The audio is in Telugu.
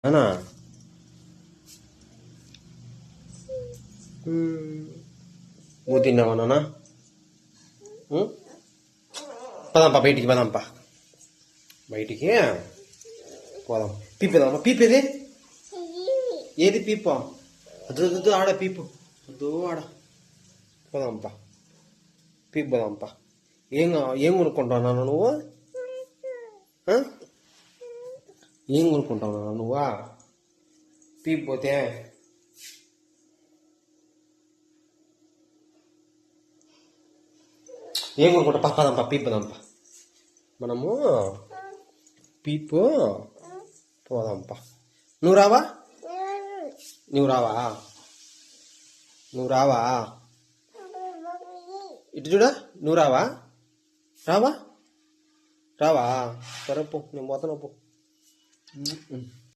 అనా నువ్వు తిన్నావా నాన్న? పదాంపా బయటికి, పదాంపా బయటికి పోదాం. పీపేదామా? పీపేది ఏది? పీప అద్దు ఆడ పీపు అద్దు ఆడ. పోదాంపా, పీపు పోదాంపా. ఏం కొనుక్కుంటావు నాన్న నువ్వు? ఏం కొనుక్కుంటావు నాన్న నువ్వా? పీపు పోతే ఏం కొనుక్కుంటా? పదాంపా, పీపు పోదాంపా. మనము పీపు పోదాంపా. నువ్వు రావా? నువ్వు రావా? నువ్వు రావా? ఇటు చూడ. నువ్వు రావా? రావా? రావా? సరే పో, నేను పోతాను పో.